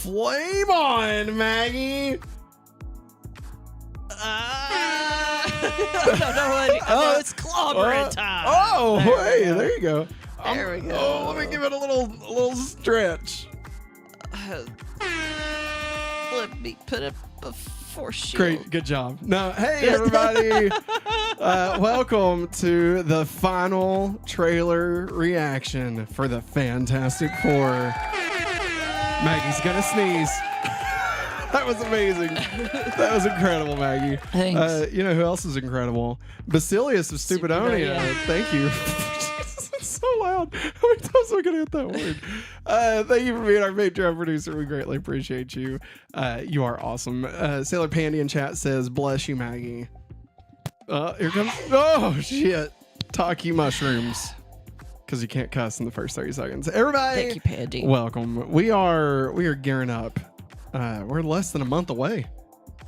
Flame on, Maggie. Oh, it's clobbering time. Oh, hey, there you go. There we go. Oh, let me give it a little stretch. Let me put up a force shield. Great, good job. Now, hey everybody, welcome to the final trailer reaction for the Fantastic Four. Maggie's gonna sneeze. That was amazing. That was incredible, Maggie. Thanks. You know who else is incredible? Basilius of Stupidonia. Thank you. It's so loud. How many times am I going to hit that word? Thank you for being our Patreon producer. We greatly appreciate you. You are awesome. Sailor Pandy in chat says, bless you, Maggie. Here comes. Oh, shit. Talkie mushrooms. Because you can't cuss in the first 30 seconds. Everybody. Thank you, Pandy. Welcome. We are gearing up. We're less than a month away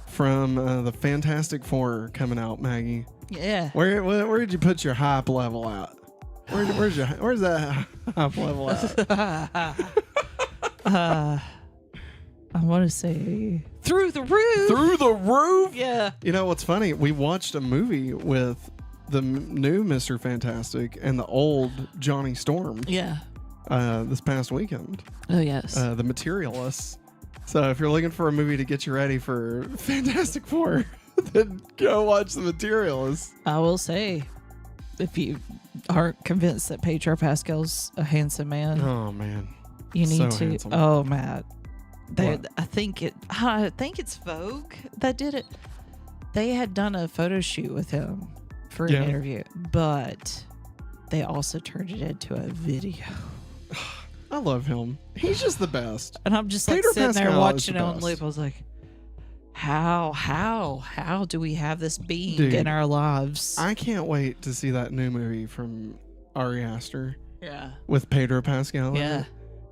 from the Fantastic Four coming out, Maggie. Yeah. Where did you put your hype level at? Where's that hype level at? I want to say through the roof. Through the roof? Yeah. You know what's funny? We watched a movie with the new Mr. Fantastic and the old Johnny Storm. Yeah. This past weekend. Oh yes. The Materialists. So if you're looking for a movie to get you ready for Fantastic Four, then go watch The Materialists. I will say, if you aren't convinced that Pedro Pascal's a handsome man, Oh man, you need so to. handsome. Oh, Matt, What? I think it's Vogue that did it. They had done a photo shoot with him for an interview, but they also turned it into a video. I love him. He's just the best. And I'm just like Pedro sitting there Pascal is watching the it on best. loop. I was like, how do we have this being Dude, in our lives? I can't wait to see that new movie from Ari Aster Yeah. with Pedro Pascal. in Yeah.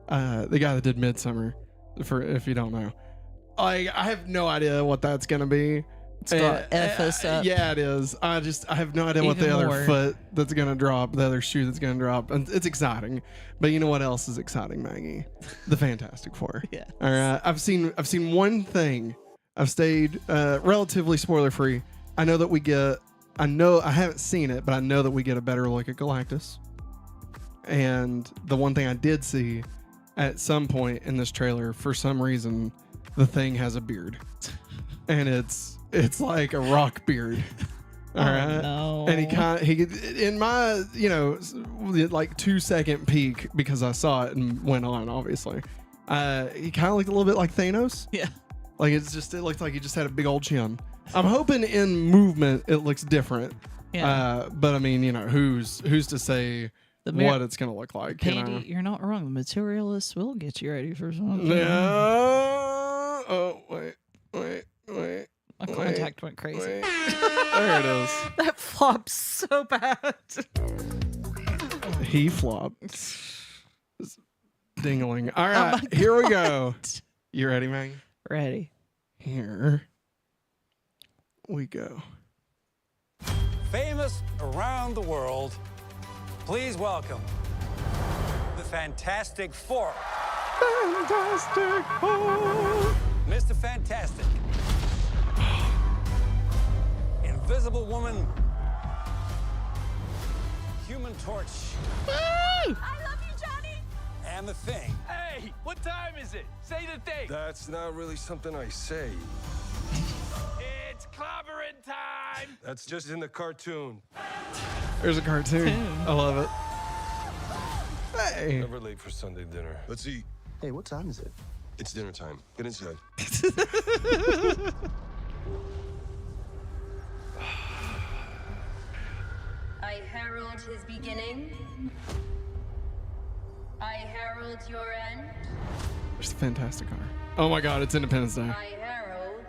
it. The guy that did Midsummer. For if you don't know, I have no idea what that's gonna be. It's got F us up. Yeah, it is. I have no idea what the Even other more. foot that's gonna drop, the other shoe that's gonna drop, and it's exciting. But you know what else is exciting, Maggie? The Fantastic Four. Yeah. All right. I've seen one thing. I've stayed relatively spoiler free. I know that we get. I haven't seen it, but I know that we get a better look at Galactus. And the one thing I did see at some point in this trailer, for some reason, the Thing has a beard, and it's like a rock beard. All right. No. And he in my, like 2-second peek, because I saw it and went on, obviously. He kind of looked a little bit like Thanos. Yeah. Like it looked like he just had a big old chin. I'm hoping in movement it looks different. Yeah. But I mean, who's to say what it's gonna look like? Pandy, you're not wrong. The Materialists will get you ready for something. No. Oh wait. My contact went crazy. Wait. There it is. That flopped so bad. He flopped. Dingling. All Oh right, my here we go. You ready, Maggie? Ready. Here we go. Famous around the world, please welcome the Fantastic Four. Fantastic Four. Mr. Fantastic. Invisible Woman. Human Torch. I love you, Johnny. And the Thing. Hey, what time is it? Say the thing. That's not really something I say. It's clobbering time. That's just in the cartoon. There's a cartoon. I love it. Hey. Never late for Sunday dinner. Let's eat. Hey, what time is it? It's dinner time. Get inside. I herald his beginning. I herald your end. There's the Fantastic car. Oh my God, it's Independence Day. I herald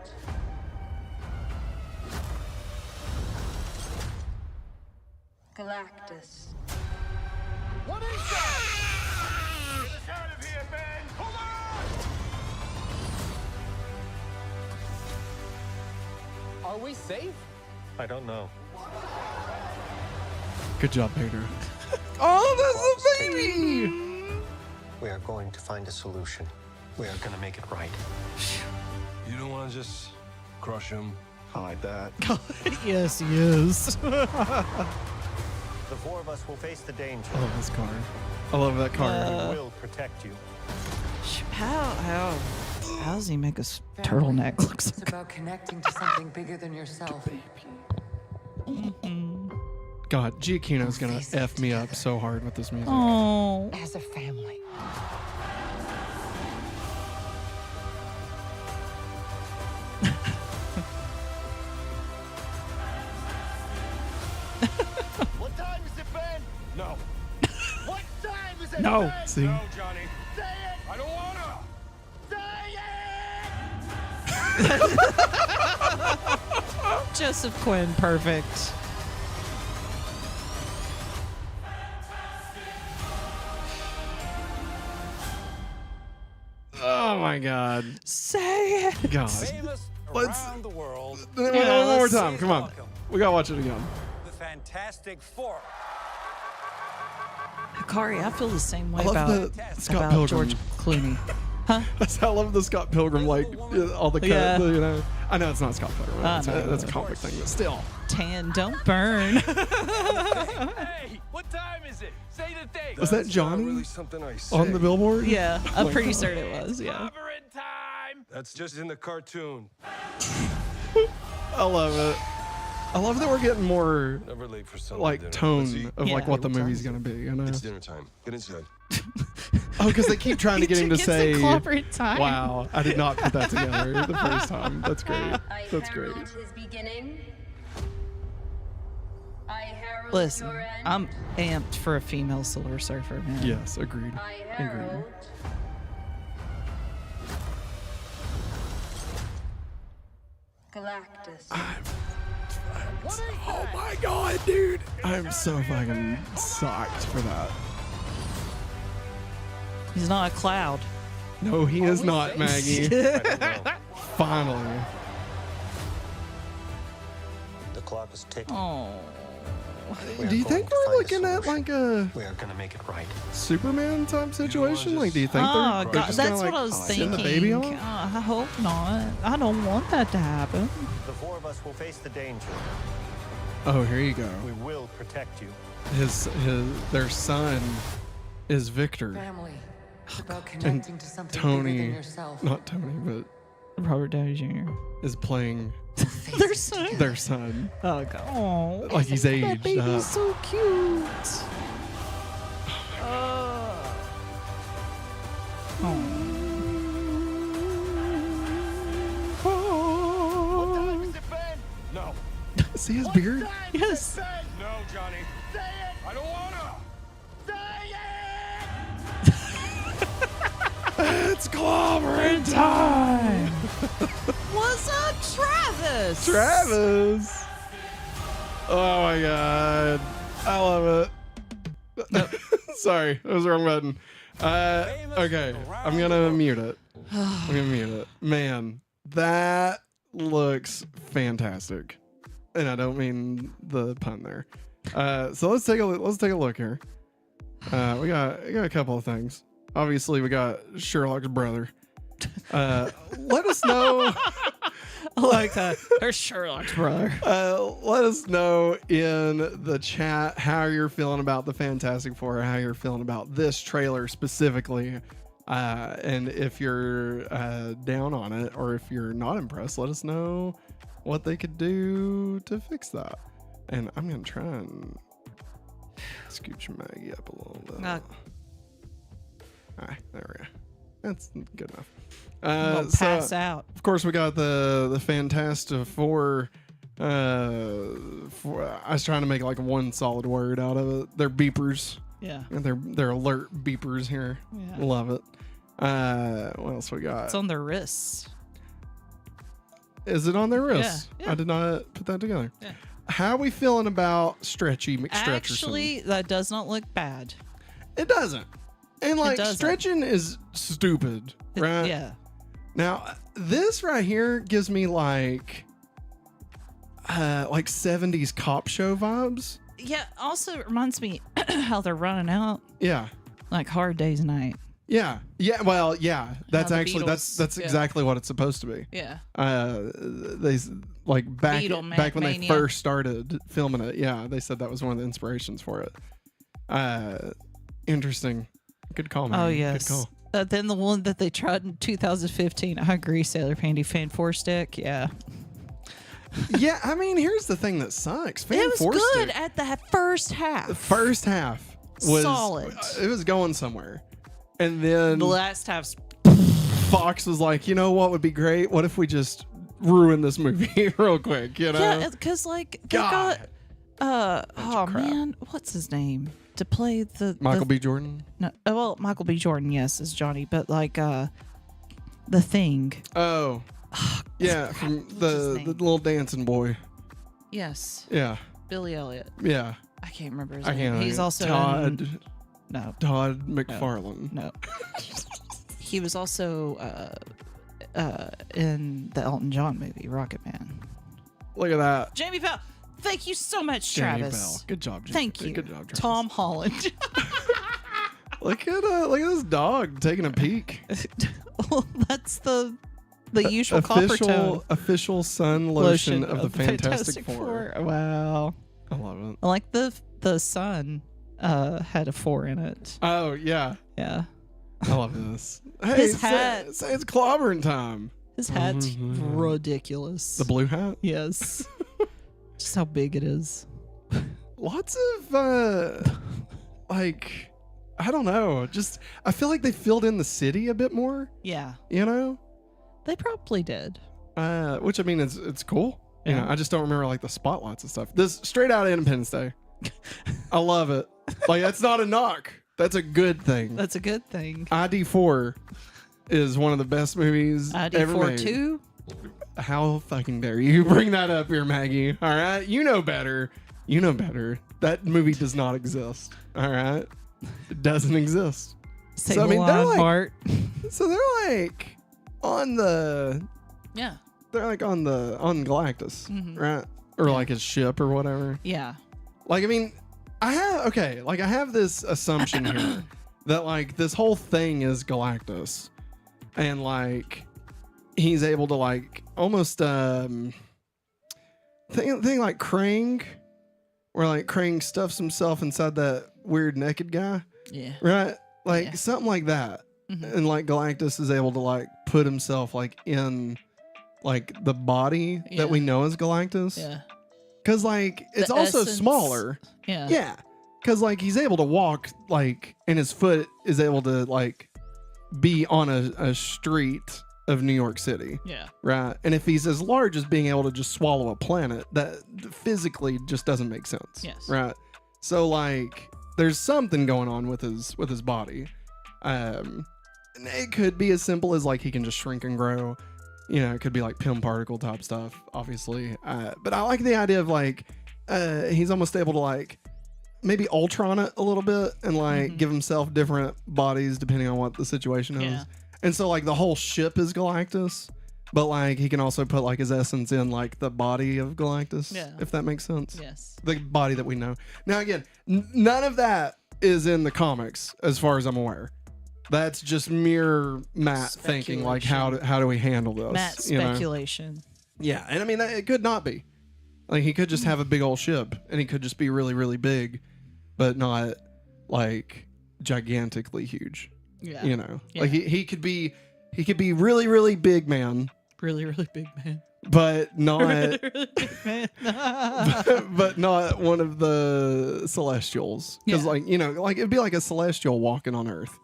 Galactus. What is that? Get us out of here, Ben. Hold on. Are we safe? I don't know. Good job, Pedro. Oh, that's the baby. We are going to find a solution. We are gonna make it right. You don't want to just crush him like that. Yes, he is. The four of us will face the danger. I love this car. I love that car. We will protect you. How does he make a turtleneck look so It's about connecting to something bigger than yourself. God, Giacchino's gonna F me up so hard with this music. Oh. As a family. What time is it, Ben? No. What time is it, No. Ben? See? No, Johnny. Say it! I don't wanna. Say it! Joseph Quinn, perfect. Oh my God. Say it. God. Famous Let's- around the world, One Yeah, more let's- time. Come on. Welcome. We gotta watch it again. the Fantastic Four. Kari, I feel the same way I love about, the Scott about Pilgrim. George Clooney. I love the Scott Pilgrim, like all the cut. Yeah. You know, I know it's not Scott Pilgrim. I That's, know. that's a comic thing, but still. Tan, don't burn. Hey, what time is it? Say the date. Was that That's not Johnny really something I say. on the billboard? Yeah, I'm my pretty God. certain it was. Yeah. Covering time. That's just in the cartoon. I love it. I love that we're getting more Never late for Sunday like dinner. tone Let's eat. of like Yeah. what the movie's gonna be. You know? It's dinner time. Get inside. Oh, because they keep trying to get him to It's say. a corporate time. Wow, I did not put that together the first time. That's great. I That's great. herald his beginning. I herald Listen, your end. I'm amped for a female Silver Surfer, man. Yes, agreed. I Agreed. herald. Galactus. Oh my God, dude! I'm so fucking psyched for that. He's not a cloud. No, he is not, Maggie. I don't know. Finally. The clock is ticking. Oh. We are Do you going think to we're find a looking at solution. like a We are gonna make it right. Superman type situation? Like, do you think Oh, they're God, just that's gonna, like, what I was send thinking. the baby off? I hope not. I don't want that to happen. The four of us will face the danger. Oh, here you go. We will protect you. Their son is Victor. Family. It's about And connecting to something bigger Tony, than yourself. not Tony, but Robert Downey Jr. is playing Their son. their son. Oh, God. Oh, Like he's that aged baby's up. so cute. Oh. What time is it, Ben? No. See his What beard? time Yes. is it, Ben? No, Johnny. Say it! I don't wanna. Say it! It's clobbering time! What's up, Travis? Travis! Oh my God. I love it. Sorry, that was the wrong button. Okay, I'm gonna mute it. I'm gonna mute it. Man, that looks fantastic, and I don't mean the pun there. So let's take a look here. We got a couple of things. Obviously, we got Sherlock's brother. Let us know. I like that. There's Sherlock's brother. Let us know in the chat how you're feeling about the Fantastic Four, how you're feeling about this trailer specifically, and if you're down on it or if you're not impressed, let us know what they could do to fix that. And I'm gonna try and scooch Maggie up a little bit. There we go. That's good enough. I'll So, pass out. of course, we got the Fantastic Four. I was trying to make like one solid word out of it. They're beepers. Yeah. They're alert beepers here. Yeah. Love it. What else we got? It's on their wrists. Is it on their wrists? Yeah. I did not put that together. Yeah. How are we feeling about Stretchy McStretcherson? Actually, that does not look bad. It doesn't. And like doesn't. stretching is stupid, right? Yeah. Now, this right here gives me like 70s cop show vibes. Yeah. Also, it reminds me how they're running out Yeah. like Hard Day's Night. Yeah. Yeah. Well, yeah. That's the actually Beatles- that's yeah. exactly what it's supposed to be. Yeah. They like back back when they Beatlemania. first started filming it. Yeah, they said that was one of the inspirations for it. Interesting. Good call, man. Oh Good yes. call. Then the one that they tried in 2015. I agree, Sailor Pandy Fan 4 Stick. Yeah. Yeah, I mean, here's the thing that sucks. Fan It was Four good Stick, at the first half. the first half was Solid. It was going somewhere, and then The last half's Fox was like, you know what would be great? What if we just ruin this movie real quick? You know? yeah, because like they God. got of crap. man, what's his name to play the Michael B. Jordan. No, well, Michael B. Jordan, yes, is Johnny, but like the Thing. Oh, yeah, from his the name? little dancing boy. Yes, Yeah, Billy Elliot. yeah. I can't remember his I name. can't. He's also Todd no, McFarlane. no. He was also in the Elton John movie Rocket Man. Look at that. Jamie Bell. Thank you so much, Jamie Travis. Bell. Good job, Jamie. Thank you. Good job, Travis. Tom Holland. Look at this dog taking a peek. Well, that's the usual copper tone official sun lotion of the Fantastic Four. Wow. I love it. I like the sun had a 4 in it. Oh yeah, Yeah. I love this. Hey, His hat. say it's clobbering time. His hat's ridiculous. The blue hat. Yes. Just how big it is. Lots of like, I don't know. Just I feel like they filled in the city a bit more. Yeah. You know, They probably did. which I mean it's cool. You Yeah. know, I just don't remember like the spotlights and stuff. This straight out of Independence Day. I love it. Like that's not a knock. That's a good thing. That's a good thing. ID4 is one of the best movies ever ID4 made. 2? How fucking dare you bring that up here, Maggie? All right, you know better. You know better. That movie does not exist. All right, it doesn't exist. Say So, I mean, the they're line, like- Bart. So they're like on the Yeah. on Galactus, Mhm. right? Or like his ship or whatever. Yeah. Like I mean, I have this assumption here that like this whole thing is Galactus, and like he's able to like almost thing like Krang, where like Krang stuffs himself inside that weird naked guy, Yeah. right? Like Yeah. something like that, Mhm. and like Galactus is able to like put himself like in like the body Yeah. that we know as Galactus, Yeah. because like it's The also essence. smaller. Yeah. Yeah, because like he's able to walk like, and his foot is able to like be on a street of New York City, Yeah. right? And if he's as large as being able to just swallow a planet, that physically just doesn't make sense. Yes. Right. So like, there's something going on with his body. And it could be as simple as like he can just shrink and grow. You know, it could be like Pym particle type stuff, obviously. But I like the idea of like he's almost able to like maybe Ultron it a little bit and like give himself different bodies depending on what the situation is. Yeah. And so like the whole ship is Galactus, but like he can also put like his essence in like the body of Galactus, Yeah. if that makes sense. Yes. The body that we know. Now again, none of that is in the comics as far as I'm aware. That's just mere Matt thinking like how do we handle this? Matt you know? speculation. Yeah, and I mean it could not be. Like he could just have a big old ship and he could just be really really big, but not like gigantically huge. Yeah. You know. Yeah. Like he could be really really big man, Really, really big man. but not Really, really big man. but not one of the Celestials. Because Yeah. like, you know, like it'd be like a Celestial walking on Earth.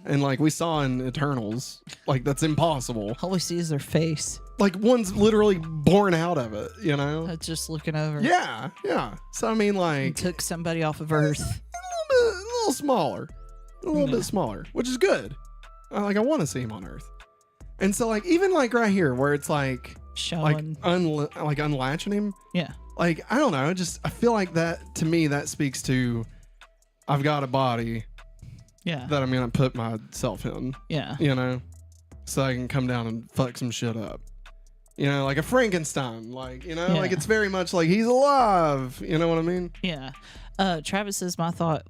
And like we saw in Eternals, like that's impossible. All we see is their face. Like one's literally born out of it, you know? That's just looking over. Yeah, yeah. So I mean, He like took somebody off of Earth. a little smaller, a little bit smaller, which is good. Like I want to see him on Earth. And so like even like right here where it's like Showing. unlatching him, Yeah. like I don't know, just I feel like that to me that speaks to I've got a body Yeah. that I'm gonna put myself in, Yeah. you know, so I can come down and fuck some shit up. You know, like a Frankenstein, like, you know, like Yeah. it's very much like he's alive. You know what I mean? Yeah. Travis says my thought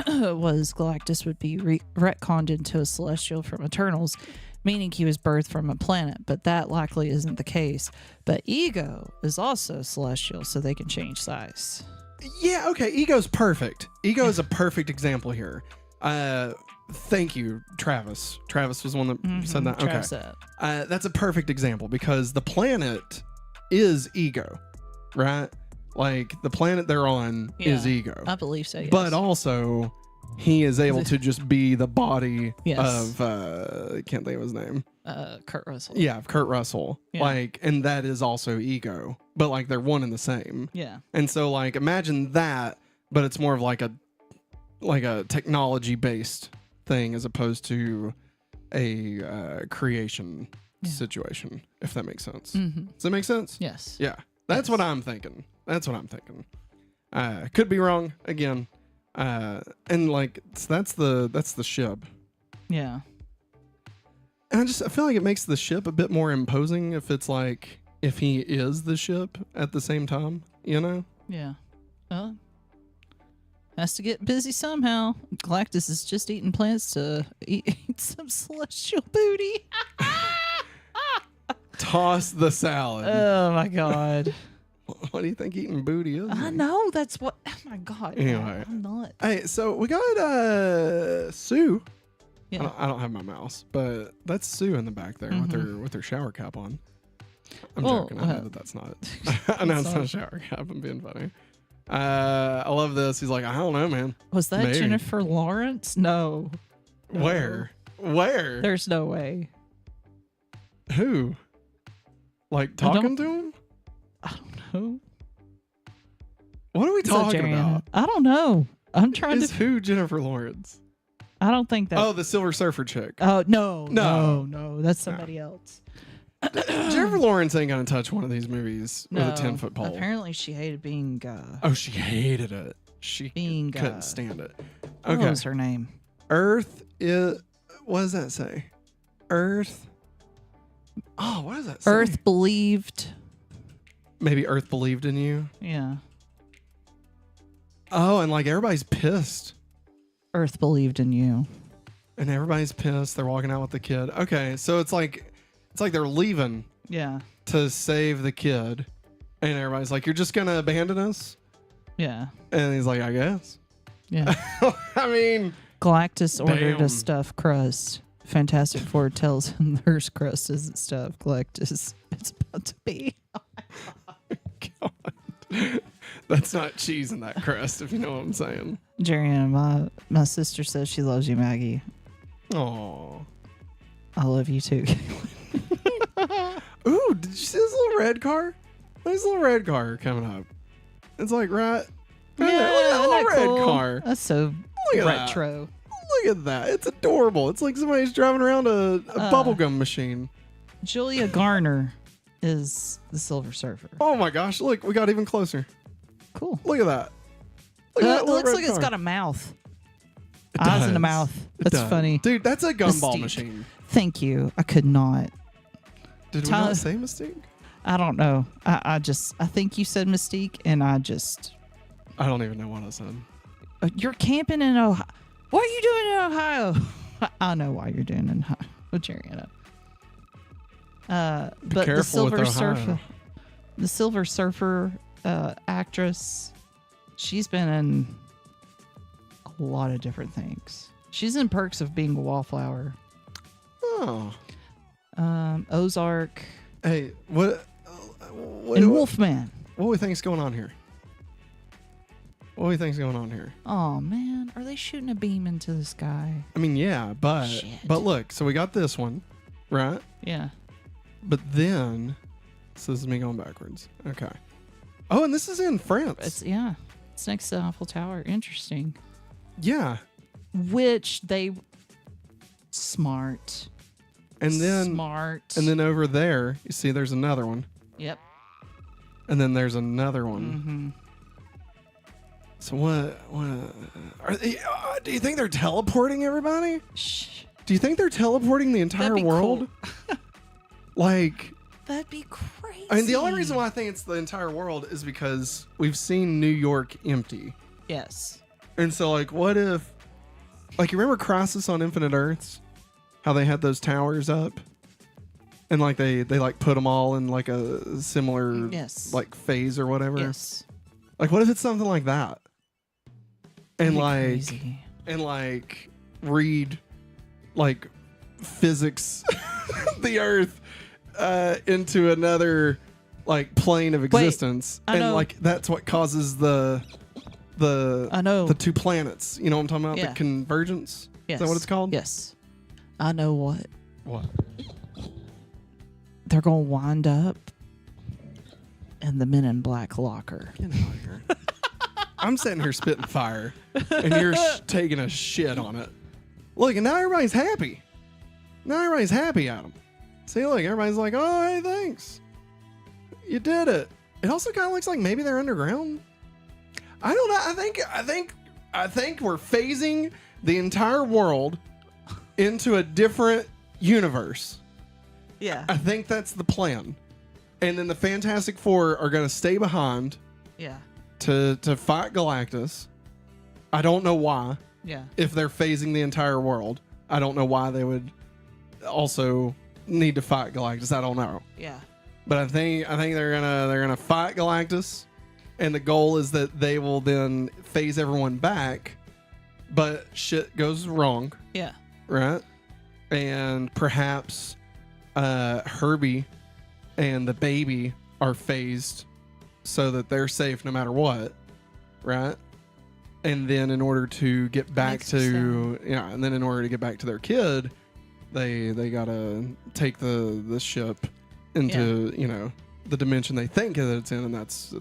was Galactus would be retconned into a celestial from Eternals, meaning he was birthed from a planet, but that likely isn't the case. But Ego is also celestial, so they can change size. Yeah, okay. Ego's perfect. Ego is a perfect example here. Thank you, Travis. Travis was the one that said that. Travis Okay. said. That's a perfect example because the planet is Ego, right? Like the planet they're on is Ego. I believe so, yes. But also, he is able to just be the body Yes. of I can't think of his name. Kurt Russell. Yeah, of Kurt Russell. Yeah. Like, and that is also Ego. But like they're one and the same. Yeah. And so like imagine that, but it's more of like a technology based thing as opposed to a creation situation, if that makes sense. Mm-hmm. Does that make sense? Yes. Yeah. That's what I'm thinking. That's what I'm thinking. Could be wrong again. And like that's the ship. Yeah. And I feel like it makes the ship a bit more imposing if it's like if he is the ship at the same time, you know? Yeah. Well, has to get busy somehow. Galactus is just eating plants to eat some celestial booty. Toss the salad. Oh my god. What do you think eating booty is? I know that's what. Oh my god. Anyway. I'm not. Hey, so we got Sue. Yeah. I don't have my mouse, but that's Sue in the back there with her shower cap on. I'm joking. I know that's not. I know it's not a shower cap. I'm being funny. I love this. He's like, I don't know, man. Was that Maybe. Jennifer Lawrence? No. Where? There's no way. Who? Like talking to him? I don't know. What are we talking about? I don't know. I'm trying Is to. who Jennifer Lawrence? I don't think that. Oh, the Silver Surfer chick. Oh no. No. That's somebody else. Jennifer Lawrence ain't gonna touch one of these movies with a 10-foot pole. Apparently, she hated being. Oh, she hated it. She Being, couldn't stand it. What Okay. was her name? Earth is. What does that say? Earth. Oh, what does that say? Earth believed. Maybe Earth believed in you. Yeah. Oh, and like everybody's pissed. Earth believed in you. And everybody's pissed. They're walking out with the kid. Okay, so it's like they're leaving Yeah. to save the kid, and everybody's like, "You're just gonna abandon us?" Yeah. And he's like, "I guess." Yeah. I mean, Galactus ordered Damn. a stuffed crust. Fantastic Four tells him there's crust isn't stuffed. Galactus, it's about to be. God, that's not cheese in that crust, if you know what I'm saying. Jerry, my sister says she loves you, Maggie. Oh. I love you too. Ooh, did you see this little red car? There's a little red car coming up. It's like right there. Look at that isn't little that red cool? car. That's so Look at that. retro. Look at that. It's adorable. It's like somebody's driving around a bubblegum machine. Julia Garner is the Silver Surfer. Oh my gosh, look, we got even closer. Cool. Look at that. Look at that It little looks red like it's car. got a mouth. It Eyes in does. a mouth. It That's does. funny. Dude, that's a gumball Mystique. machine. Thank you. I could not. Did we Tyler- not say Mystique? I don't know. I think you said Mystique, and I don't even know what I said. You're camping in Ohio. What are you doing in Ohio? I know why you're doing it in Ohio. Oh, Jerry, I know. But the careful with Silver Ohio. Surfer, the Silver Surfer actress, she's been in a lot of different things. She's in Perks of Being a Wallflower, Oh. Ozark, Hey, what and Wolfman. What do we think's going on here? What do we think's going on here? Oh man, are they shooting a beam into the sky? I mean, yeah, but Shit. look, so we got this one, right? Yeah. But then, so this is me going backwards. Okay. Oh, and this is in France. It's next to Eiffel Tower. Interesting. Yeah. Which they smart. And then smart. And then over there, you see there's another one. Yep. And then there's another one. Mm-hmm. So what are they, do you think they're teleporting everybody? Shh. Do you think they're teleporting the entire That'd be world? cool. Like, That'd be crazy. I mean, the only reason why I think it's the entire world is because we've seen New York empty. Yes. And so, like, what if, like, you remember Crisis on Infinite Earths? How they had those towers up? And, like, they like, put them all in, like, a similar, Yes. like, phase or whatever? Yes. Like, what if it's something like that? And, That'd be like, crazy. and, like, read, like, physics the Earth into another, like, plane of existence. I And, know. like, that's what causes the I know. the two planets. You know what I'm talking about? Yeah. The convergence? Yes. Is that what it's called? Yes. I know what. What? They're going to wind up in the Men in Black locker. Get out of here. I'm sitting here spitting fire, and you're taking a shit on it. Look, and now everybody's happy. Now everybody's happy, Adam. See, look, everybody's like, oh, hey, thanks. You did it. It also kind of looks like maybe they're underground. I don't know. I think we're phasing the entire world into a different universe. Yeah. I think that's the plan. And then the Fantastic Four are going to stay behind Yeah. to fight Galactus. I don't know why. Yeah. If they're phasing the entire world, I don't know why they would also need to fight Galactus. I don't know. Yeah. But I think they're gonna fight Galactus, and the goal is that they will then phase everyone back, but shit goes wrong, Yeah. right? And perhaps Herbie and the baby are phased so that they're safe no matter what, right? And then in order to get back Makes to and then in order to get back to their kid, they gotta take the ship into the dimension they think that it's in, and it's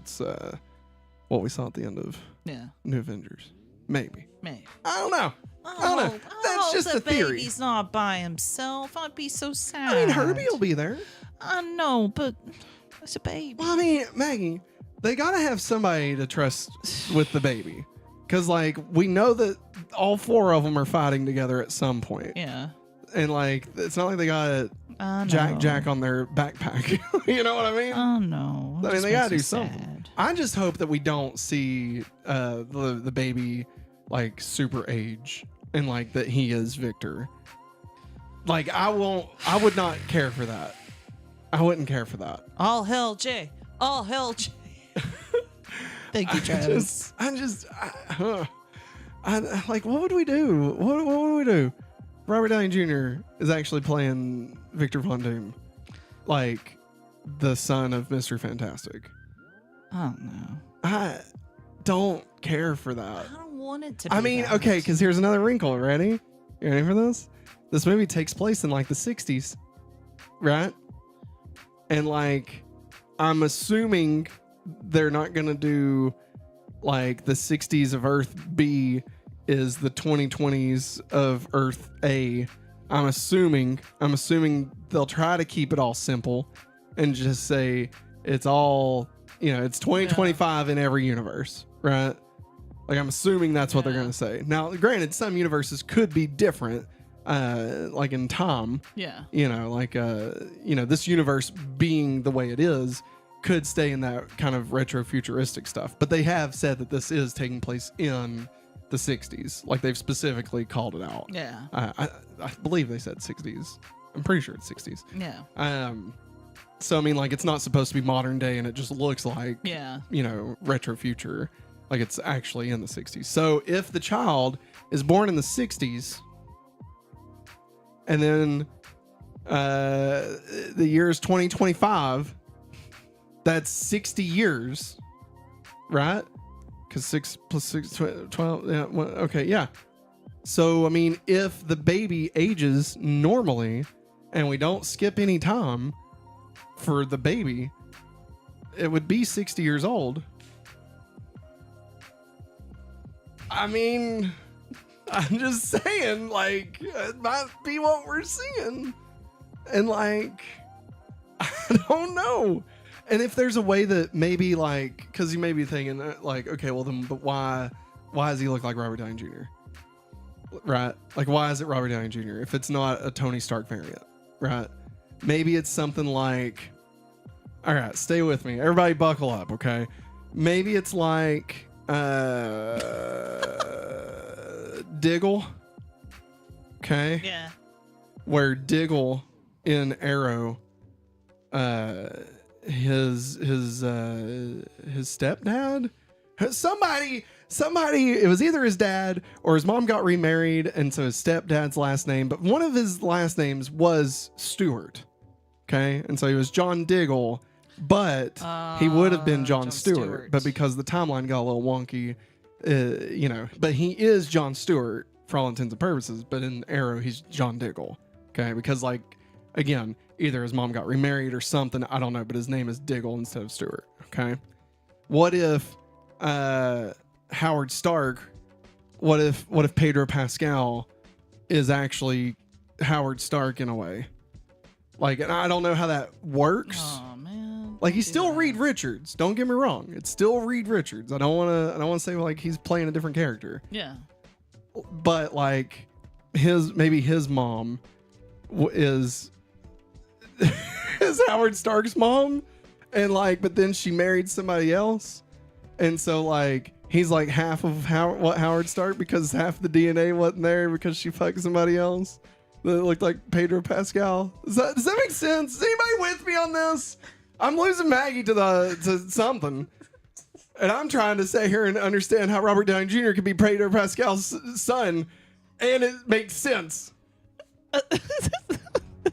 what we saw at the end of Yeah. New Avengers. Maybe. Maybe. I don't know. I don't know. That's just the a theory. baby's not by himself. I'd be so sad. I mean, Herbie will be there. I know, but it's a baby. Well, I mean, Maggie, they gotta have somebody to trust with the baby, because like we know that all four of them are fighting together at some point. Yeah. And like it's not like they got I know. Jack on their backpack. You know what I mean? Oh no. I mean, they gotta do something. I just hope that we don't see the baby like super age and like that he is Victor. Like I would not care for that. I wouldn't care for that. All hell J. All hell J. Thank you, Travis. I like, what would we do? What would we do? Robert Downey Jr. is actually playing Victor Von Doom, like the son of Mr. Fantastic. I don't know. I don't care for that. I don't want it to be I mean, that. okay, because here's another wrinkle. Ready? You ready for this? This movie takes place in like the 60s, right? And like, I'm assuming they're not going to do like the 60s of Earth B is the 2020s of Earth A. I'm assuming they'll try to keep it all simple and just say it's all, it's 2025 in every universe, right? Like I'm assuming that's what they're going to say. Now, granted, some universes could be different, like in Tom. Yeah. This universe being the way it is could stay in that kind of retro-futuristic stuff. But they have said that this is taking place in the 60s. Like they've specifically called it out. Yeah. I believe they said 60s. I'm pretty sure it's 60s. Yeah. So I mean, like it's not supposed to be modern day, and it just looks like Yeah. retro future, like it's actually in the 60s. So if the child is born in the 60s, and then the year is 2025, that's 60 years, right? Because 6 plus 6, 12. Yeah, okay, yeah. So, I mean, if the baby ages normally and we don't skip any time for the baby, it would be 60 years old. I mean, I'm just saying, like, it might be what we're seeing. And, like, I don't know. And if there's a way that maybe, like, because you may be thinking, like, okay, well, then, but why does he look like Robert Downey Jr.? Right? Like, why is it Robert Downey Jr. if it's not a Tony Stark variant? Right? Maybe it's something like, all right, stay with me. Everybody buckle up, okay? Maybe it's like Diggle. Okay. Yeah. Where Diggle in Arrow, his stepdad, somebody, it was either his dad or his mom got remarried, and so his stepdad's last name, but one of his last names was Stewart. Okay, and so he was John Diggle, but he would have been John Stewart, but because the timeline got a little wonky, but he is John Stewart for all intents and purposes, but in Arrow he's John Diggle. Okay, because like, again, either his mom got remarried or something, I don't know, but his name is Diggle instead of Stewart. Okay, what if Howard Stark, what if Pedro Pascal is actually Howard Stark in a way? Like, and I don't know how that works. Oh man. Like, he's still Reed Richards. Don't get me wrong. It's still Reed Richards. I don't want to say like he's playing a different character. Yeah. But like maybe his mom is Howard Stark's mom, and like, but then she married somebody else, and so like he's like half of Howard Stark because half the DNA wasn't there because she fucked somebody else that looked like Pedro Pascal. Does that make sense? Is anybody with me on this? I'm losing Maggie to something, and I'm trying to sit here and understand how Robert Downey Jr. could be Pedro Pascal's son, and it makes sense.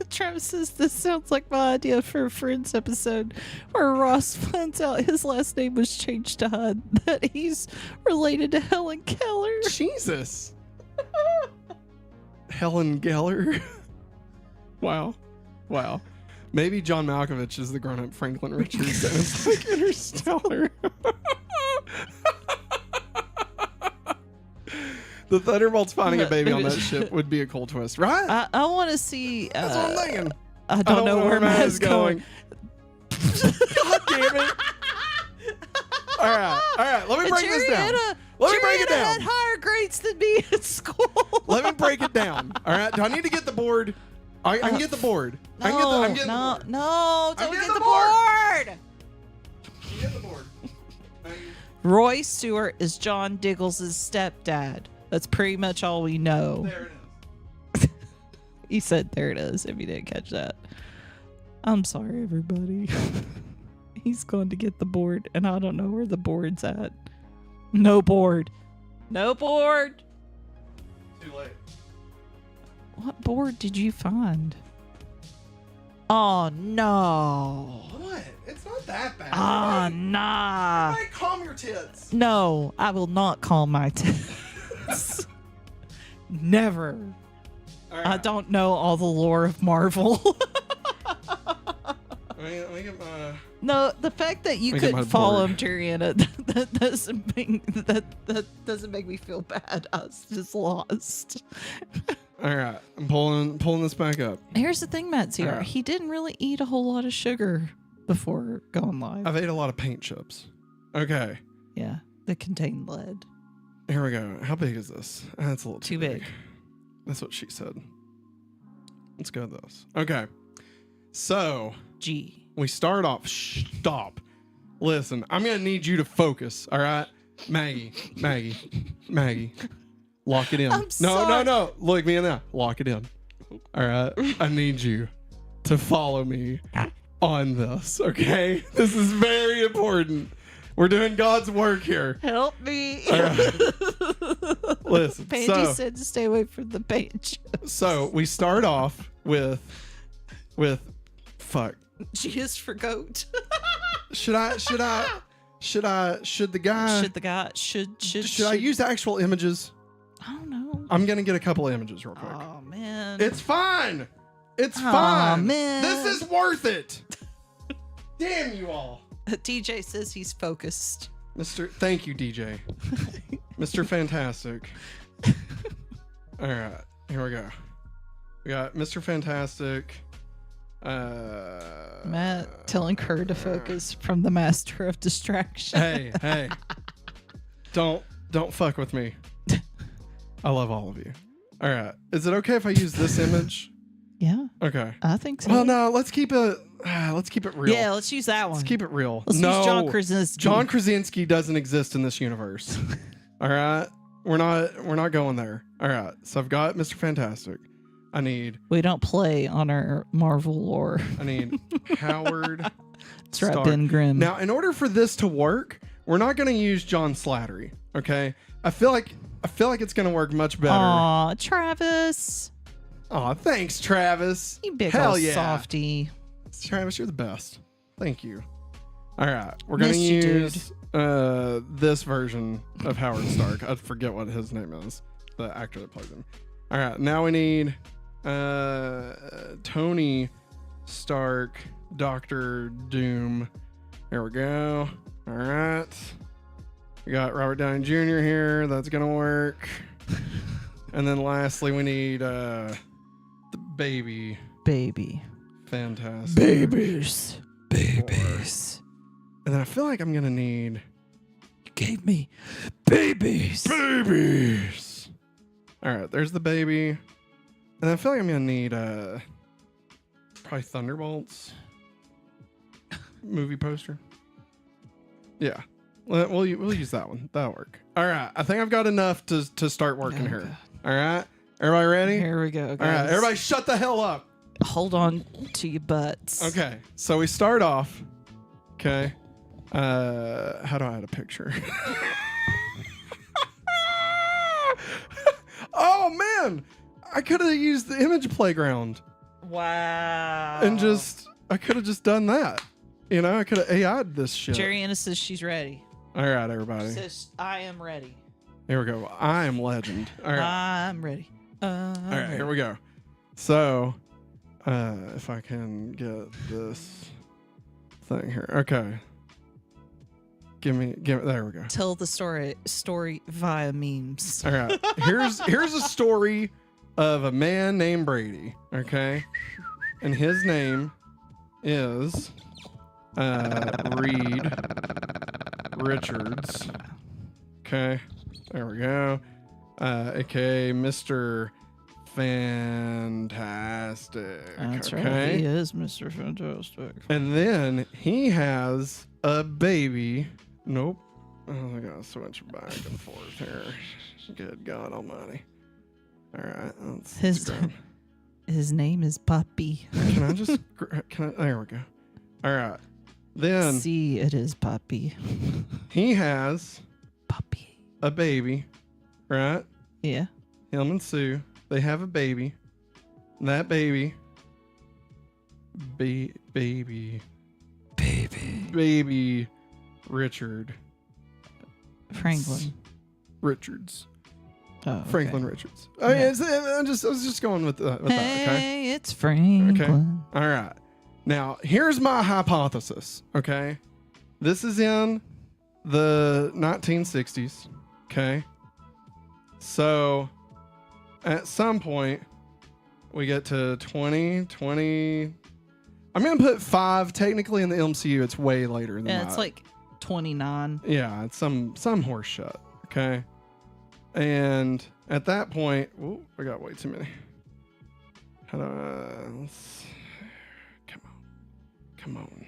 Travis says this sounds like my idea for a Friends episode where Ross finds out his last name was changed to HUD, that he's related to Helen Keller. Jesus. Helen Geller. Wow. Maybe John Malkovich is the grown-up Franklin Richards and it's like Interstellar. The Thunderbolts finding a baby on that ship would be a cool twist, right? I want to see. That's what I'm thinking. I don't know where Matt is going. God damn it. All right. Let me break this down. Let me break it down. Had higher grades than me at school. Let me break it down. All right. Do I need to get the board? I can get the board. No, I'm getting the board. No, don't get the board. Get the board. Roy Stewart is John Diggles' stepdad. That's pretty much all we know. There it is. He said there it is, if you didn't catch that. I'm sorry, everybody. He's going to get the board, and I don't know where the board's at. No board. No board. Too late. What board did you find? Oh, no. What? It's not that bad. Ah, nah. Everybody calm your tits. No, I will not calm my tits. Never. Right. I don't know all the lore of Marvel. Let me get my... No, the fact that you Let me get my couldn't follow board. him, Juliana, that doesn't make me feel bad. I was just lost. All right, I'm pulling this back up. Here's the thing, Matt Zier. Right. He didn't really eat a whole lot of sugar before going live. I've ate a lot of paint chips. Okay, Yeah, that contain lead. here we go. How big is this? That's a little Too big. That's what she said. Let's go with this. Okay, so G. we start off. Stop. Listen, I'm gonna need you to focus. All right, Maggie. Lock it in. I'm sorry. No. Look me in there. Lock it in. All right. I need you to follow me on this, okay? This is very important. We're doing God's work here. Help me. All right. Listen. Paige said to stay away from the page. So we start off with fuck. G is for goat. Should the guy should I use actual images? I don't know. I'm gonna get a couple of images real quick. Oh man. It's fine. It's Aw, fine. man. This is worth it. Damn you all. DJ says he's focused. Thank you, DJ. Mr. Fantastic. All right, here we go. We got Mr. Fantastic. Matt telling her to focus from the master of distraction. Hey. Don't fuck with me. I love all of you. All right. Is it okay if I use this image? Yeah, Okay. I think so. Well, no, let's keep it. let's keep it real. Yeah, let's use that one. Let's keep it real. Let's use John Krasinski. John Krasinski doesn't exist in this universe. All right, we're not going there. All right, so I've got Mr. Fantastic. We don't play on our Marvel lore. I need Howard. That's right, Stark. Ben Grimm. Now, in order for this to work, we're not going to use John Slattery. Okay, I feel like it's going to work much better. Aw, Travis. Aw, thanks, Travis. You big Hell old yeah. softy. Travis, you're the best. Thank you. All right, we're going to Miss you, use this version of Howard Stark. I forget what his name is, the actor that plays him. All right, now we need Tony Stark, Dr. Doom. There we go. All right. We got Robert Downey Jr. here. That's going to work. And then lastly, we need the baby. Baby. Fantastic. Babies. And then I feel like I'm going to need... You gave me babies. Babies. All right, there's the baby. And then I feel like I'm going to need probably Thunderbolts movie poster. Yeah. We'll use that one. That'll work. All right. I think I've got enough to start working here. God. All right. Everybody ready? Here we go, guys. All right. Everybody shut the hell up. Hold on to your butts. Okay. So we start off. Okay. How do I add a picture? Oh, man. I could have used the image playground. Wow. And I could have just done that. You know, I could have AI'd this shit. Jerry Anna says she's ready. All right, everybody. She says, I am ready. Here we go. I am legend. All right. I'm ready. All right, here we go. So, if I can get this thing here. Okay. Give me, there we go. Tell the story via memes. All right. Here's a story of a man named Brady, okay? And his name is Reed Richards. Okay. There we go. AKA Mr. Fantastic. That's okay? right. He is Mr. Fantastic. And then he has a baby. Nope. Oh, I gotta switch back and forth here. Good God Almighty. All right. His name is Puppy. Can I just? There we go. All right. Then See, it is Puppy. he has Puppy. a baby, right? Yeah. Him and Sue, they have a baby. And that baby, baby Richard Franklin. Richards. Oh, okay. Franklin Richards. I mean, I was just going with that. Okay. Hey, it's Franklin. Okay. All right. Now, here's my hypothesis. Okay. This is in the 1960s. Okay. So, at some point, we get to 2020. I'm going to put 5. Technically, in the MCU, it's way later than that. Yeah, it's like 29. Yeah, it's some horse shit. Okay. And at that point, ooh, I got way too many. How do let's, come on.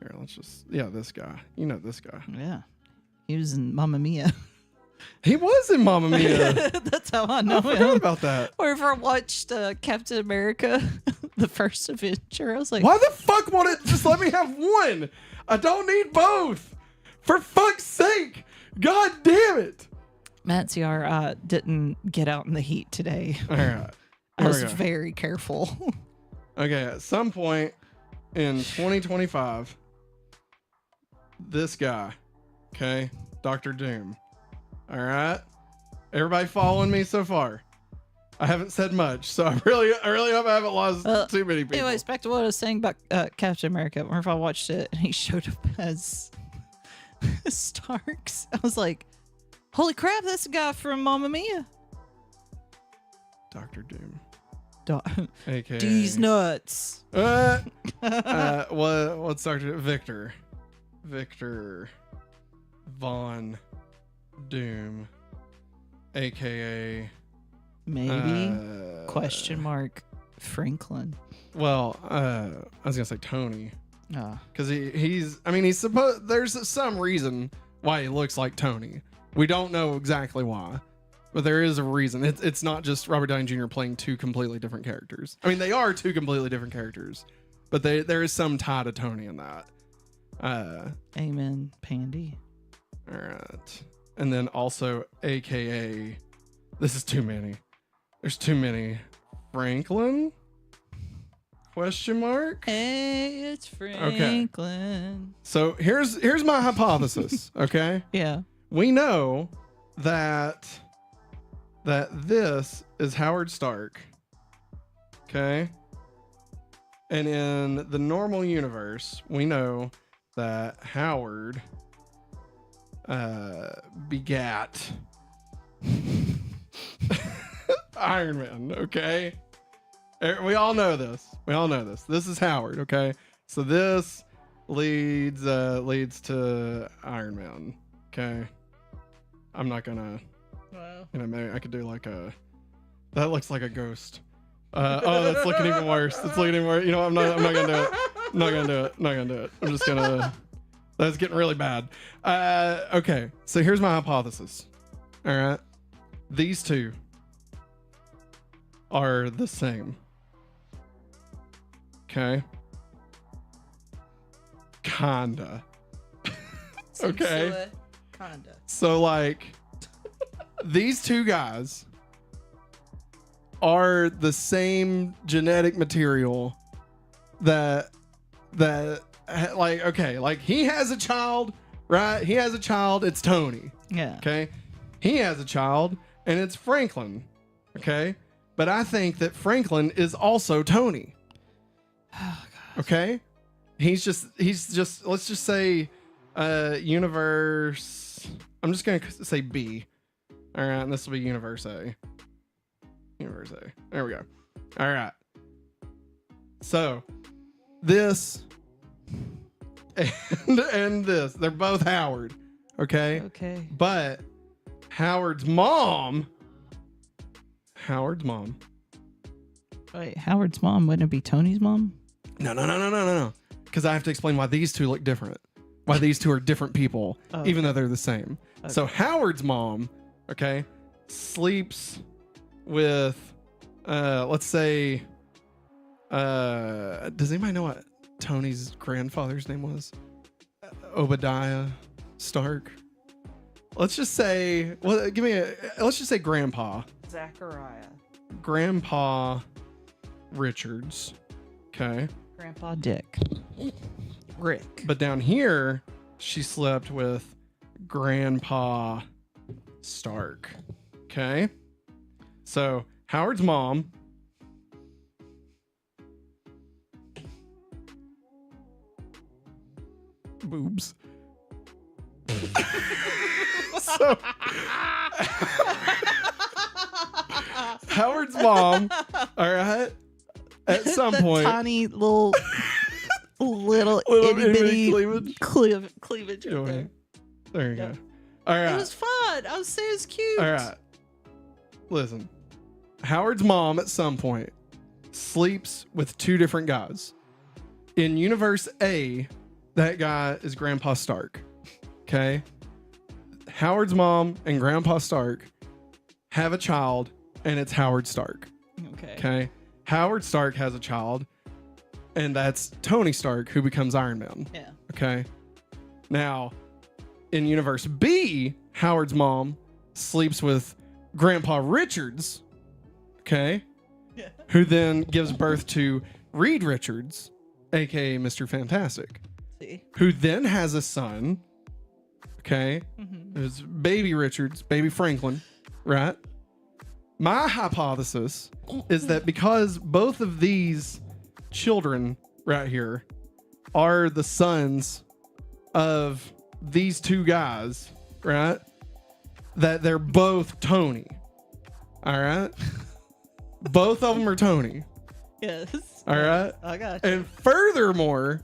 Here, let's just, this guy. You know this guy. Yeah. He was in Mamma Mia. He was in Mamma Mia. That's how I know I forgot him. about that. Or if I watched Captain America, the first Avenger, I was like, Why the fuck won't it just let me have one? I don't need both. For fuck's sake. God damn it. Matt CR didn't get out in the heat today. All right. I was very careful. Okay, at some point in 2025, this guy, okay, Dr. Doom. All right, everybody following me so far? I haven't said much, so I really hope I haven't lost too many people. Anyways, back to what I was saying about Captain America. Whenever I watched it and he showed up as Starks, I was like, holy crap, that's the guy from Mamma Mia. Dr. Doom. AKA D's nuts. What's Dr. Victor Von Doom, aka maybe question mark Franklin. Well, I was gonna say Tony, Oh. because he's supposed. There's some reason why he looks like Tony. We don't know exactly why, but there is a reason. It's not just Robert Downey Jr. playing two completely different characters. I mean, they are two completely different characters, but there is some tie to Tony in that. Amen, Pandy. All right, and then also AKA, this is too many. There's too many. Franklin? Question mark? Hey, it's Franklin. So here's my hypothesis. Okay. Yeah. We know that this is Howard Stark. Okay. And in the normal universe, we know that Howard begat Iron Man. Okay. We all know this. This is Howard. Okay. So this leads to Iron Man. Okay. I'm not gonna. Wow. Maybe I could do like that looks like a ghost. Oh, that's looking even worse. It's looking even worse. I'm not gonna do it. Not gonna do it. I'm just gonna. That's getting really bad. Okay. So here's my hypothesis. All right. These two are the same. Okay. Kinda. Okay. Kinda. So like these two guys are the same genetic material that like, okay, like he has a child, right? He has a child, it's Tony. Yeah. Okay. He has a child and it's Franklin. Okay. But I think that Franklin is also Tony. Oh, God. Okay. He's just let's just say universe. I'm just gonna say B. All right, and this will be universe A. Universe A. There we go. All right. So this and this, they're both Howard. Okay. Okay. But Howard's mom. Wait, Howard's mom wouldn't it be Tony's mom? No. Because I have to explain why these two look different. Why these two are different people, even though they're the same. Okay. So Howard's mom, okay, sleeps with, let's say, does anybody know what Tony's grandfather's name was? Obadiah Stark. Let's just say, let's just say Grandpa. Zachariah. Grandpa Richards. Okay. Grandpa Dick. Rick. But down here, she slept with Grandpa Stark. Okay. So Howard's mom. Boobs. So Howard's mom, all right, at some The point, tiny little itty bitty cleavage. Go Right ahead. there. There you Yep. go. All right. It was fun. I was saying it's cute. All right. Listen, Howard's mom at some point sleeps with two different guys. In universe A, that guy is Grandpa Stark. Okay. Howard's mom and Grandpa Stark have a child, and it's Howard Stark. Okay. Okay. Howard Stark has a child, and that's Tony Stark, who becomes Iron Man. Yeah. Okay. Now, in universe B, Howard's mom sleeps with Grandpa Richards. Okay. Yeah. Who then gives birth to Reed Richards, aka Mr. Fantastic, See. who then has a son. Okay. Mm-hmm. It's baby Richards, baby Franklin, right? My hypothesis is that because both of these children right here are the sons of these two guys, right? That they're both Tony. All right? Both of them are Tony. Yes. All right? I got you. And furthermore,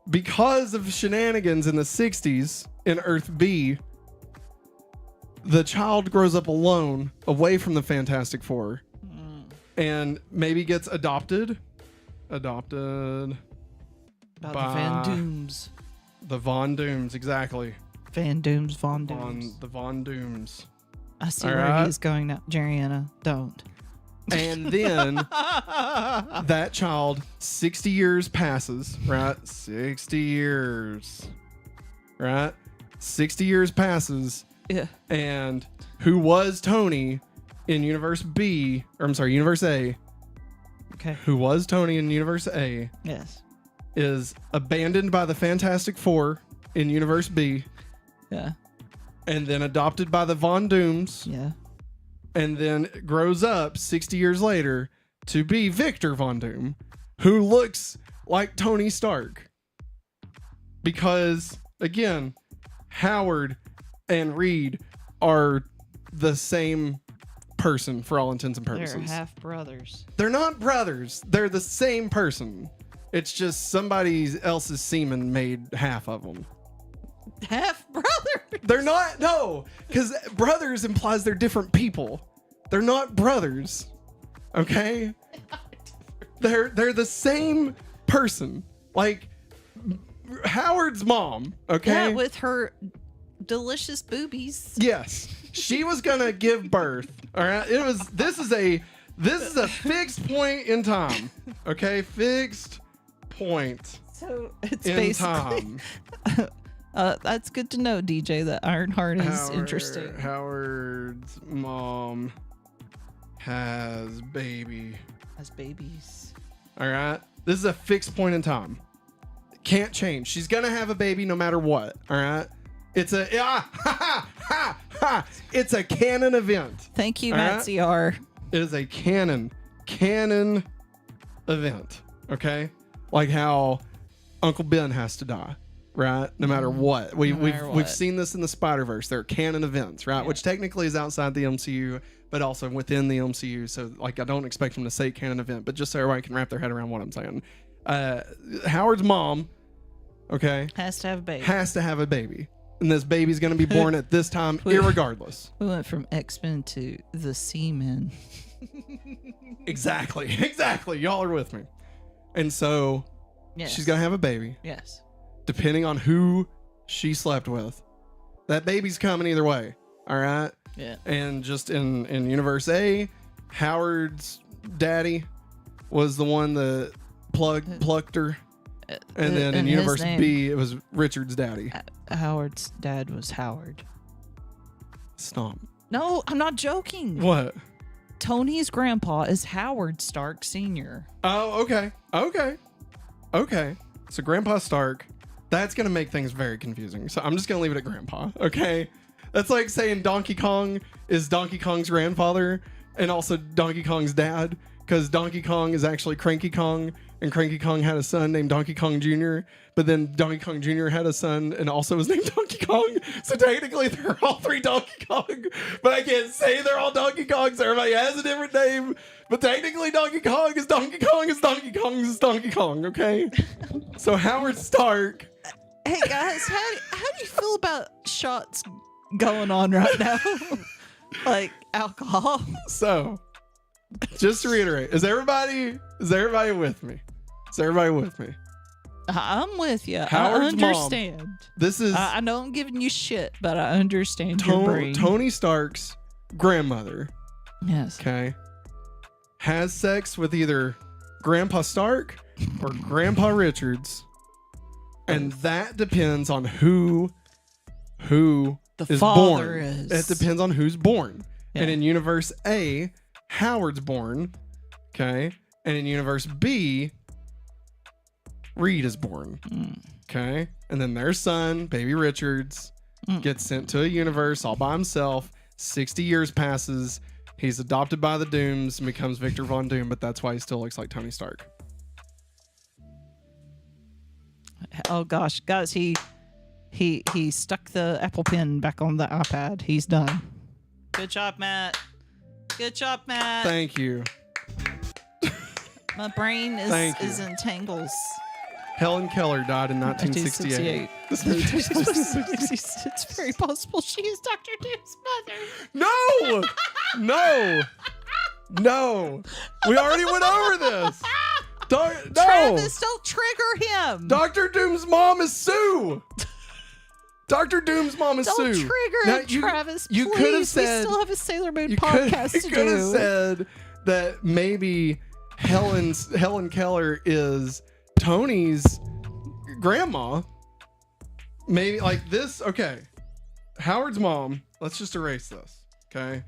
because of shenanigans in the 60s in Earth B, the child grows up alone, away from the Fantastic Four. and maybe gets adopted About the by Van Dooms. the Von Dooms, exactly. Van Dooms, Von Dooms. On the Von Dooms. I see All where right. he's going now. Jeriana, don't. And then that child, 60 years passes, right? 60 years, right? 60 years passes, Yeah. and who was Tony in Universe B, or I'm sorry, Universe A, Okay. who was Tony in Universe A, Yes. is abandoned by the Fantastic Four in Universe B, Yeah. and then adopted by the Von Dooms, Yeah. and then grows up 60 years later to be Victor Von Doom, who looks like Tony Stark. Because, again, Howard and Reed are the same person for all intents and They're purposes. half brothers. They're not brothers. They're the same person. It's just somebody else's semen made half of them. Half brothers. They're not, no, because brothers implies they're different people. They're not brothers, okay? They're the same person. Like Howard's mom, okay? Yeah, with her delicious boobies. Yes, she was gonna give birth. All right, this is a fixed point in time, okay? Fixed point So it's in basically. time. That's good to know, DJ. That Ironheart is interesting. Howard's mom has baby. As babies. All right. This is a fixed point in time. Can't change. She's going to have a baby no matter what. All right. It's a, it's a canon event. Thank you, All Matt right. CR. It is a canon event. Okay. Like how Uncle Ben has to die. Right, no matter what, we've seen this in the Spider-Verse. They're canon events, right? Yeah. Which technically is outside the MCU, but also within the MCU. So, like, I don't expect them to say canon event, but just so everybody can wrap their head around what I'm saying. Howard's mom, okay, Has to have a baby. has to have a baby, and this baby's going to be born at this time, irregardless. We went from X-Men to the Seamen. Exactly. Y'all are with me, and so Yes. she's going to have a baby. Yes. Depending on who she slept with. That baby's coming either way. All right. Yeah. And just in Universe A, Howard's daddy was the one that plucked her. And then in his Universe name- B, it was Richard's daddy. Howard's dad was Howard. Stop. No, I'm not joking. What? Tony's grandpa is Howard Stark Sr. Oh, okay. So Grandpa Stark, that's going to make things very confusing. So I'm just going to leave it at Grandpa, okay? That's like saying Donkey Kong is Donkey Kong's grandfather and also Donkey Kong's dad, because Donkey Kong is actually Cranky Kong, and Cranky Kong had a son named Donkey Kong Jr., but then Donkey Kong Jr. had a son and also was named Donkey Kong. So technically they're all three Donkey Kong, but I can't say they're all Donkey Kongs. Everybody has a different name, but technically Donkey Kong is Donkey Kong is Donkey Kong is Donkey Kong, okay? So Howard Stark. Hey guys, how do you feel about shots going on right now? Like alcohol? So just to reiterate, is everybody with me? Is everybody with me? I'm with you. Howard's I understand. This is I know I'm giving you shit, but I understand your brain. Tony Stark's grandmother, Yes. okay, has sex with either Grandpa Stark or Grandpa Richards, and that depends on who The is father born. is. It depends on who's born. Yeah. And in Universe A, Howard's born, okay, and in Universe B, Reed is born, okay, and then their son, baby Richards, gets sent to a universe all by himself. 60 years passes. He's adopted by the Dooms and becomes Victor Von Doom, but that's why he still looks like Tony Stark. Oh gosh, guys, he stuck the Apple Pen back on the iPad. He's done. Good job, Matt. Good job, Matt. Thank you. My brain Thank you. is in tangles. Helen Keller died in 1968. 1968. It's very possible she is Dr. Doom's mother. No! No! No. We already went over this. No. Travis, don't trigger him. Dr. Doom's mom is Sue. Dr. Doom's mom is Don't Sue. trigger Now, him, Travis. You please. could have said. We still have a Sailor Moon You podcast to could have do. said that maybe Helen Keller is Tony's grandma. Maybe like this. Okay. Howard's mom. Let's just erase this. Okay.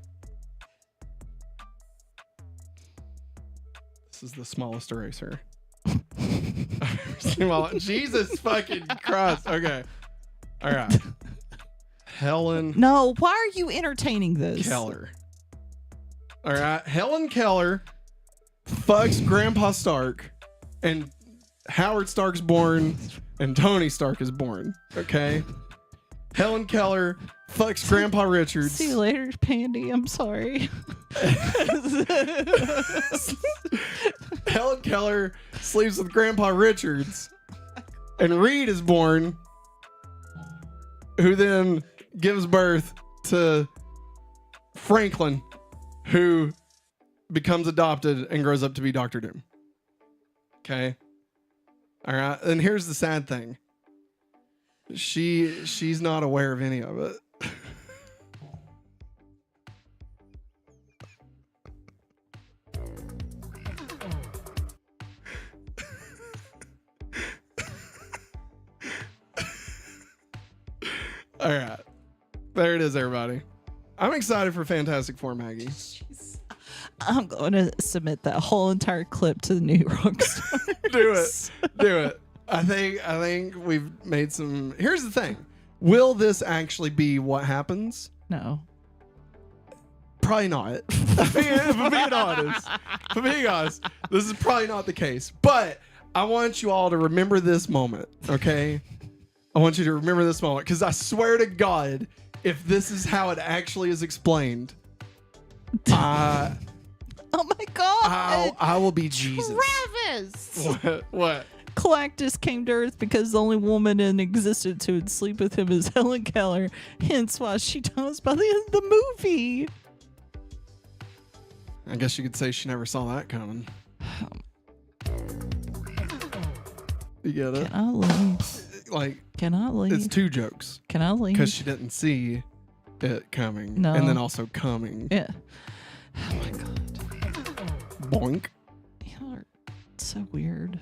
This is the smallest eraser. Jesus fucking Christ. Okay. All right. Helen No, why are you entertaining this? Keller. All right. Helen Keller fucks Grandpa Stark, and Howard Stark's born, and Tony Stark is born. Okay. Helen Keller fucks Grandpa Richards. See you later, Pandy. I'm sorry. Helen Keller sleeps with Grandpa Richards, and Reed is born, who then gives birth to Franklin, who becomes adopted and grows up to be Dr. Doom. Okay. All right. And here's the sad thing. She's not aware of any of it. All right. There it is, everybody. I'm excited for Fantastic Four, Maggie. I'm going to submit that whole entire clip to the New Rock Stars. Do it. Do it. I think we've made some. Here's the thing. Will this actually be what happens? No. Probably not. If I'm being honest, this is probably not the case. But I want you all to remember this moment, okay? I want you to remember this moment, because I swear to God, if this is how it actually is explained, Oh my God. I will be Jesus. Travis. What? Galactus came to Earth because the only woman in existence who would sleep with him is Helen Keller. Hence why she dies by the end of the movie. I guess you could say she never saw that coming. You get it? Can I leave? Like, Can I leave? it's two jokes. Can I leave? Because she didn't see it coming. No. And then also coming. Yeah. Oh my God. Boink. Y'all are so weird.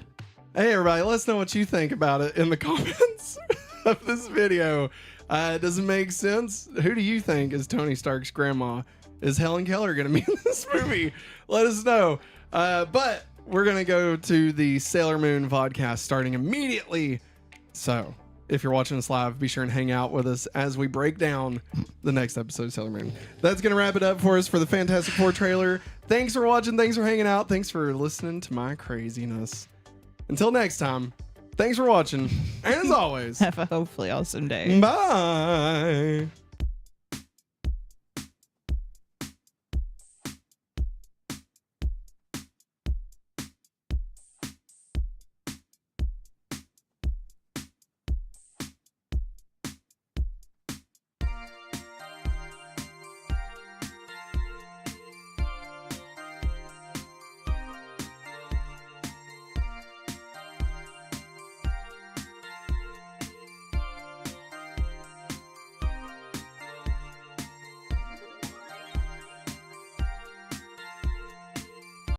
Hey, everybody, let us know what you think about it in the comments of this video. Does it make sense? Who do you think is Tony Stark's grandma? Is Helen Keller going to be in this movie? Let us know. But we're going to go to the Sailor Moon podcast starting immediately. So if you're watching us live, be sure and hang out with us as we break down the next episode of Sailor Moon. That's going to wrap it up for us for the Fantastic Four trailer. Thanks for watching. Thanks for hanging out. Thanks for listening to my craziness. Until next time, thanks for watching. And as always, Have a hopefully awesome day. bye.